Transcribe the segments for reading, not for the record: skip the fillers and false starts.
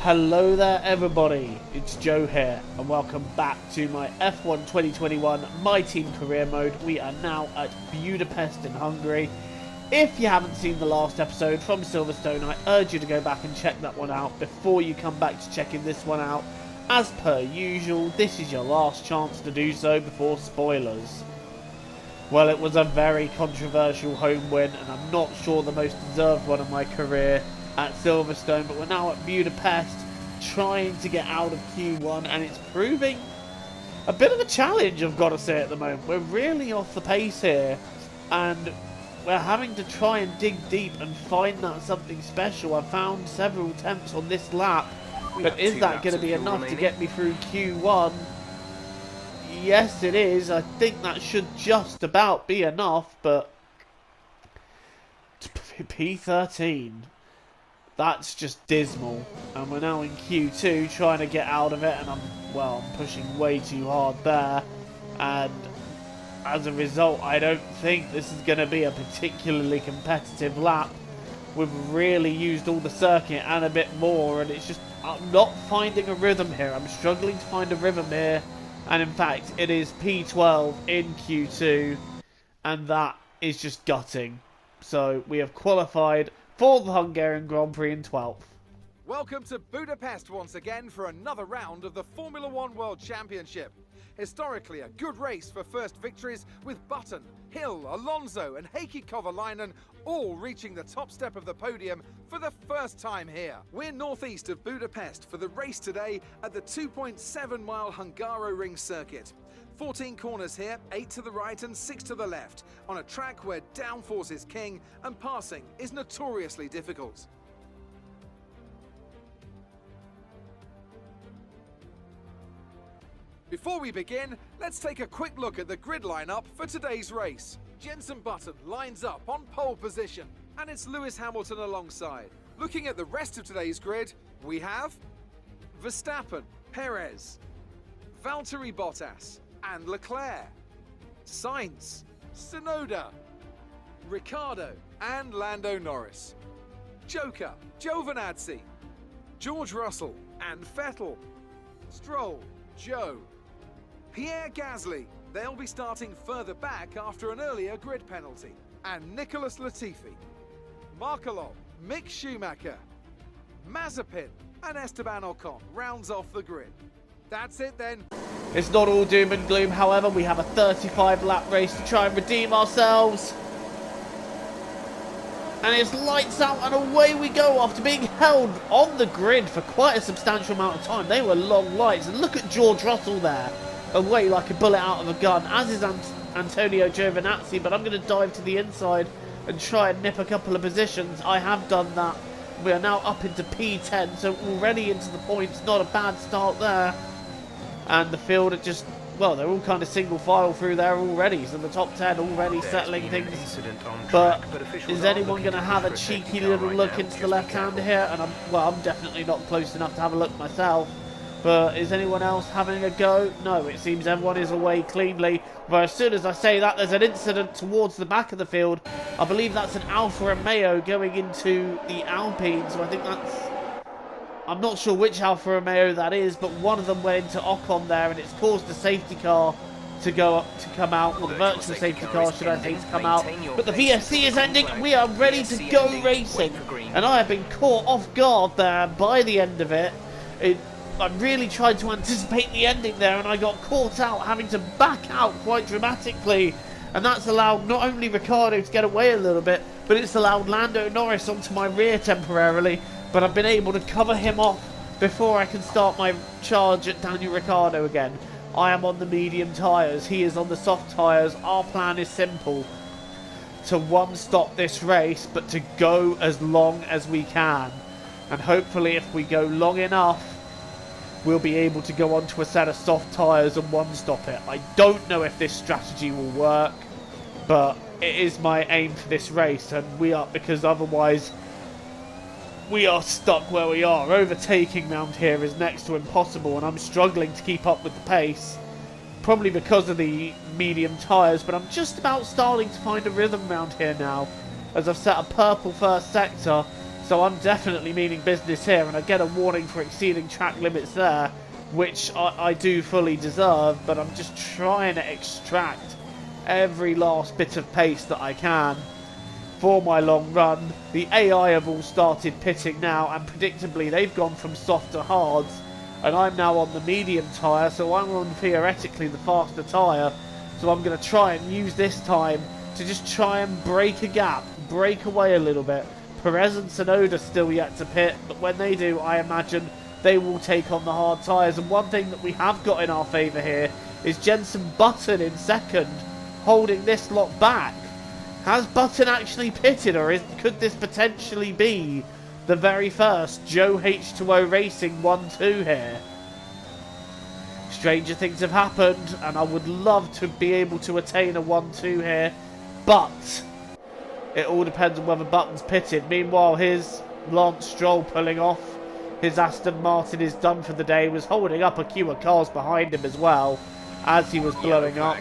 Hello there everybody, it's Joe here and welcome back to my F1 2021 My Team Career Mode. We are now at Budapest in Hungary. If you haven't seen the last episode from Silverstone, I urge you to go back and check that one out before you come back to checking this one out. As per usual, this is your last chance to do so before spoilers. Well, it was a very controversial home win and I'm not sure the most deserved one of my career at Silverstone, but we're now at Budapest trying to get out of Q1 and it's proving a bit of a challenge, I've got to say, at the moment. We're really off the pace here and we're having to try and dig deep and find that something special. I've found several attempts on this lap, but is that going to be enough to get me through Q1? Yes it is. I think that should just about be enough, but P13, that's just dismal. And we're now in Q2 trying to get out of it, and I'm pushing way too hard there, and as a result I don't think this is going to be a particularly competitive lap. We've really used all the circuit and a bit more, and it's just, I'm not finding a rhythm here. I'm struggling to find a rhythm here, and in fact it is P12 in Q2 and that is just gutting. So we have qualified for the Hungarian Grand Prix in 12th. Welcome to Budapest once again for another round of the Formula One World Championship. Historically a good race for first victories, with Button, Hill, Alonso and Heikki Kovalainen all reaching the top step of the podium for the first time here. We're northeast of Budapest for the race today at the 2.7 mile Hungaroring circuit. 14 corners here, 8 to the right and 6 to the left, on a track where downforce is king and passing is notoriously difficult. Before we begin, let's take a quick look at the grid lineup for today's race. Jenson Button lines up on pole position, and it's Lewis Hamilton alongside. Looking at the rest of today's grid, we have Verstappen, Perez, Valtteri Bottas and Leclerc, Sainz, Tsunoda, Ricciardo and Lando Norris, Joker, Giovinazzi, George Russell and Vettel, Stroll, Joe, Pierre Gasly, they'll be starting further back after an earlier grid penalty, and Nicholas Latifi, Markelov, Mick Schumacher, Mazepin and Esteban Ocon rounds off the grid. That's it then. It's not all doom and gloom, however. We have a 35 lap race to try and redeem ourselves. And it's lights out and away we go after being held on the grid for quite a substantial amount of time. They were long lights, and look at George Russell there, away like a bullet out of a gun, as is Antonio Giovinazzi, but I'm going to dive to the inside and try and nip a couple of positions. I have done that. We are now up into P10, so already into the points. Not a bad start there. And the field are just, well, they're all kind of single file through there already, so the top 10 already settling things. But is anyone going to have a cheeky little look into the left hand here? And I'm definitely not close enough to have a look myself. But is anyone else having a go? No, it seems everyone is away cleanly. But as soon as I say that, there's an incident towards the back of the field. I believe that's an Alfa Romeo going into the Alpine, so I think that's, I'm not sure which Alfa Romeo that is, but one of them went into Ocon there, and it's caused the safety car to come out, or the virtual safety car, should I say, to come out. But the VSC is ending, and we are ready to go racing. And I have been caught off guard there by the end of it. I really tried to anticipate the ending there, and I got caught out, having to back out quite dramatically. And that's allowed not only Ricciardo to get away a little bit, but it's allowed Lando Norris onto my rear temporarily. But I've been able to cover him off before I can start my charge at Daniel Ricciardo again. I am on the medium tyres, he is on the soft tyres. Our plan is simple: to one-stop this race, but to go as long as we can. And hopefully if we go long enough, we'll be able to go onto a set of soft tyres and one-stop it. I don't know if this strategy will work, but it is my aim for this race, and because otherwise we are stuck where we are. Overtaking round here is next to impossible, and I'm struggling to keep up with the pace, probably because of the medium tyres, but I'm just about starting to find a rhythm round here now, as I've set a purple first sector So I'm definitely meaning business here, and I get a warning for exceeding track limits there, which I do fully deserve, but I'm just trying to extract every last bit of pace that I can for my long run. The AI have all started pitting now, and predictably they've gone from soft to hards, and I'm now on the medium tyre, so I'm on theoretically the faster tyre. So I'm going to try and use this time to just try and break a gap, break away a little bit. Perez and Tsunoda still yet to pit, but when they do, I imagine they will take on the hard tyres. And one thing that we have got in our favour here is Jenson Button in second, holding this lot back. Has Button actually pitted, or could this potentially be the very first Joe H2O Racing 1-2 here? Stranger things have happened, and I would love to be able to attain a 1-2 here, but it all depends on whether Button's pitted. Meanwhile, here's Lance Stroll pulling off. His Aston Martin is done for the day, was holding up a queue of cars behind him as well as he was blowing up.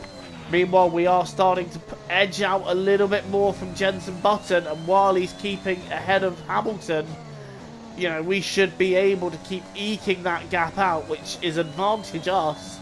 Meanwhile, we are starting to edge out a little bit more from Jenson Button, and while he's keeping ahead of Hamilton, you know, we should be able to keep eking that gap out, which is advantage us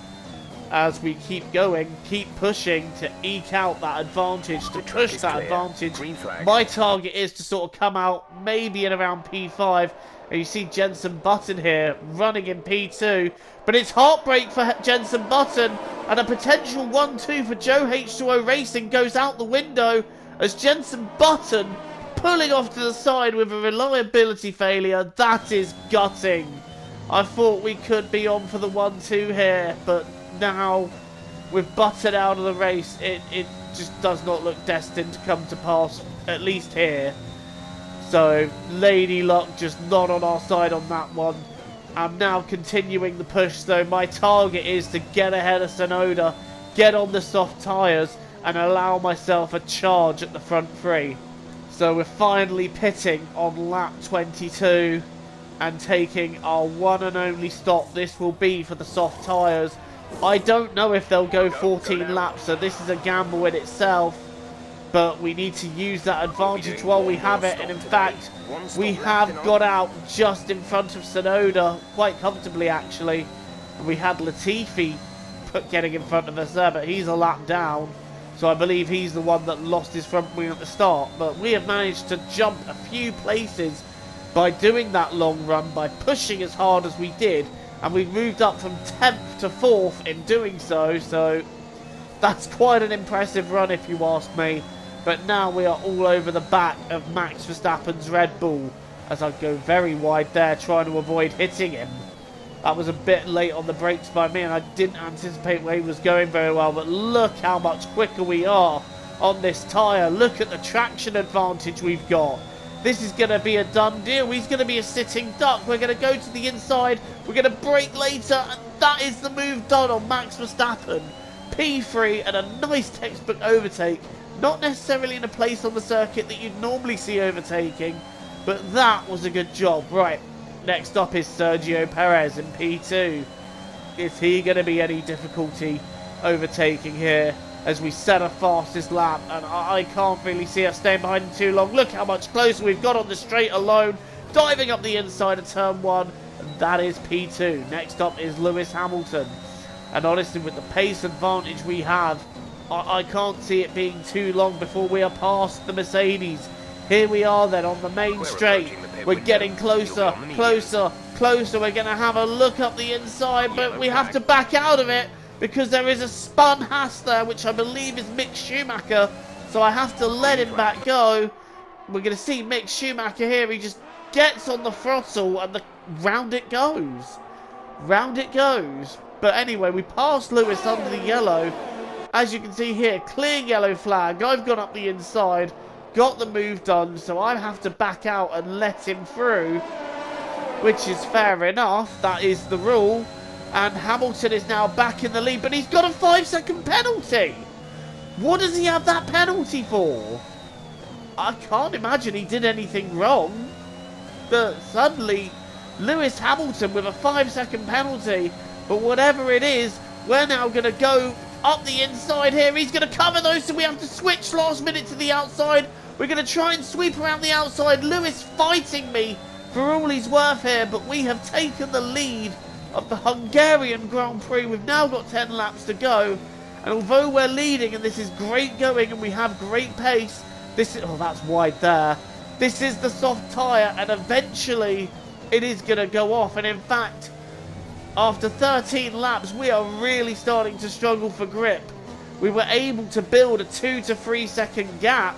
as we keep going, keep pushing to eke out that advantage, to push that advantage. My target is to sort of come out maybe in around P5, and you see Jenson Button here running in P2, but it's heartbreak for Jenson Button, and a potential 1-2 for Joe H2O Racing goes out the window as Jenson Button pulling off to the side with a reliability failure. That is gutting. I thought we could be on for the 1-2 here, but now with Button out of the race, it just does not look destined to come to pass, at least here. So Lady Luck just not on our side on that one. I'm now continuing the push though. My target is to get ahead of Tsunoda, get on the soft tyres, and allow myself a charge at the front three. So we're finally pitting on lap 22 and taking our one and only stop. This will be for the soft tyres. I don't know if they'll go 14 laps, so this is a gamble in itself. But we need to use that advantage while we have it. And in fact, we have got out just in front of Tsunoda, quite comfortably actually. And we had Latifi getting in front of us there, but he's a lap down. So I believe he's the one that lost his front wing at the start. But we have managed to jump a few places by doing that long run, by pushing as hard as we did. And we moved up from 10th to 4th in doing so. So that's quite an impressive run if you ask me. But now we are all over the back of Max Verstappen's Red Bull as I go very wide there, trying to avoid hitting him. That was a bit late on the brakes by me, and I didn't anticipate where he was going very well. But look how much quicker we are on this tyre. Look at the traction advantage we've got. This is going to be a done deal. He's going to be a sitting duck. We're going to go to the inside. We're going to brake later, and that is the move done on Max Verstappen. P3 and a nice textbook overtake. Not necessarily in a place on the circuit that you'd normally see overtaking, but that was a good job. Right, next up is Sergio Perez in P2. Is he going to be any difficulty overtaking here as we set a fastest lap? And I can't really see us staying behind him too long. Look how much closer we've got on the straight alone, diving up the inside of turn 1, and that is P2. Next up is Lewis Hamilton. And honestly, with the pace advantage we have, I can't see it being too long before we are past the Mercedes. Here we are then on the main straight. We're getting closer, closer, closer. We're going to have a look up the inside, but we have to back out of it because there is a spun Haas there, which I believe is Mick Schumacher. So I have to let him back go. We're going to see Mick Schumacher here. He just gets on the throttle and round it goes. Round it goes. But anyway, we passed Lewis under the yellow. As you can see here, clear yellow flag. I've gone up the inside, got the move done, so I have to back out and let him through, which is fair enough. That is the rule. And Hamilton is now back in the lead, but he's got a 5-second penalty. What does he have that penalty for? I can't imagine he did anything wrong. But suddenly, Lewis Hamilton with a 5-second penalty. But whatever it is, we're now going to go up the inside here. He's going to cover those, so we have to switch last minute to the outside. We're going to try and sweep around the outside. Lewis fighting me for all he's worth here, but we have taken the lead of the Hungarian Grand Prix. We've now got 10 laps to go, and although we're leading and this is great going and we have great pace, this is, oh, that's wide there. This is the soft tyre, and eventually it is going to go off. And in fact, after 13 laps, we are really starting to struggle for grip. We were able to build a 2 to 3 second gap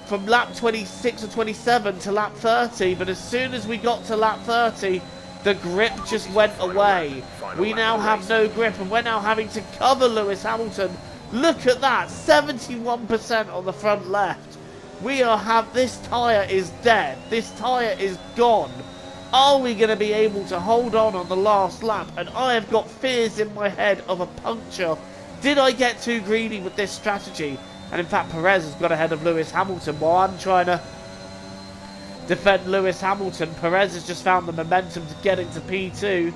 from lap 26 or 27 to lap 30, but as soon as we got to lap 30, the grip just went away. We now have no grip, and we're now having to cover Lewis Hamilton. Look at that, 71% on the front left. This tyre is dead. This tyre is gone. Are we going to be able to hold on the last lap? And I have got fears in my head of a puncture. Did I get too greedy with this strategy? And in fact, Perez has got ahead of Lewis Hamilton while I'm trying to defend Lewis Hamilton. Perez has just found the momentum to get into P2.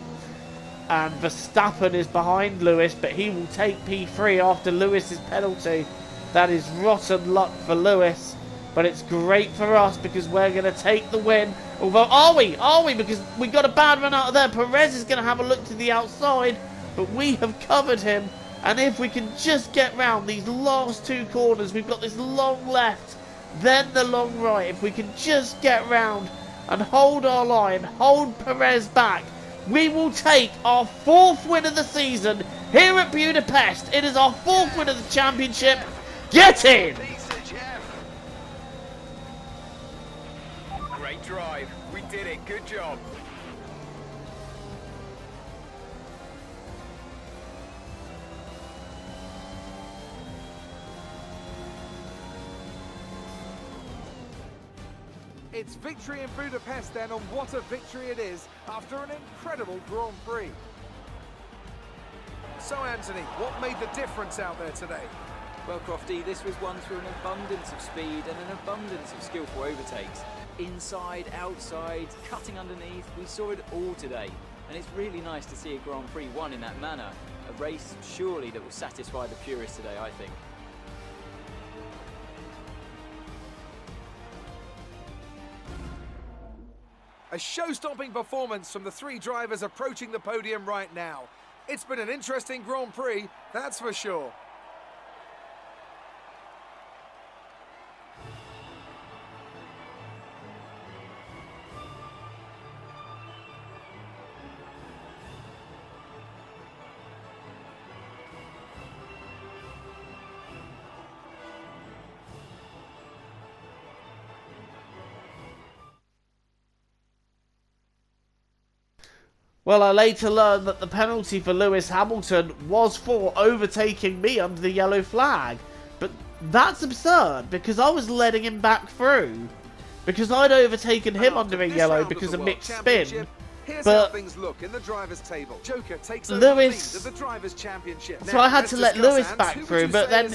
And Verstappen is behind Lewis, but he will take P3 after Lewis's penalty. That is rotten luck for Lewis. But it's great for us because we're going to take the win. Although, are we? Because we got a bad run out of there. Perez is going to have a look to the outside, but we have covered him. And if we can just get round these last two corners, we've got this long left, then the long right. If we can just get round and hold our line, hold Perez back, we will take our 4th win of the season here at Budapest. It is our 4th win of the championship. Get in! Great drive. We did it. Good job. It's victory in Budapest then, and what a victory it is after an incredible Grand Prix. So Anthony, what made the difference out there today? Well, Crofty, this was won through an abundance of speed and an abundance of skillful overtakes. Inside, outside, cutting underneath, we saw it all today. And it's really nice to see a Grand Prix won in that manner. A race, surely, that will satisfy the purists today, I think. A show-stopping performance from the 3 drivers approaching the podium right now. It's been an interesting Grand Prix, that's for sure. Well, I later learned that the penalty for Lewis Hamilton was for overtaking me under the yellow flag. But that's absurd, because I was letting him back through. Because I'd overtaken him under a yellow because of mixed spin. Here's but how things look in the drivers' table. Joker takes Lewis, over the drivers' championship. So I had to let Lewis back through, but then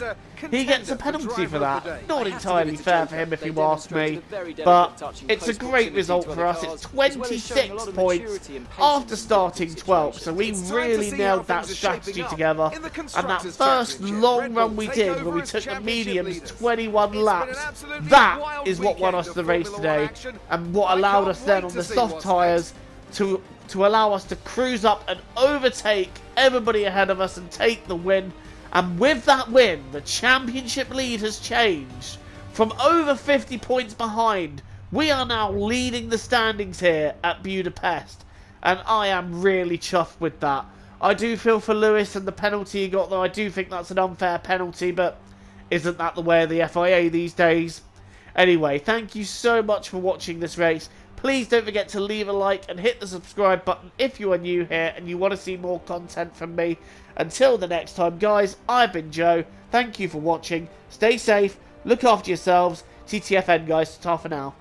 he gets a penalty for that. Not entirely fair for him, if you ask me, but it's a great result for us. It's 26 points after starting 12th, so we really nailed that strategy together. And that first long run we did, where we took the mediums 21 laps, that is what won us the race today, and what allowed us then on the soft tyres to allow us to cruise up and overtake everybody ahead of us and take the win. And with that win, the championship lead has changed from over 50 points behind. We are now leading the standings here at Budapest, and I am really chuffed with that. I do feel for Lewis and the penalty he got, though. I do think that's an unfair penalty, but isn't that the way of the FIA these days? Anyway, thank you so much for watching this race. Please don't forget to leave a like and hit the subscribe button if you are new here and you want to see more content from me. Until the next time, guys, I've been Joe. Thank you for watching. Stay safe. Look after yourselves. TTFN, guys. Ta for now.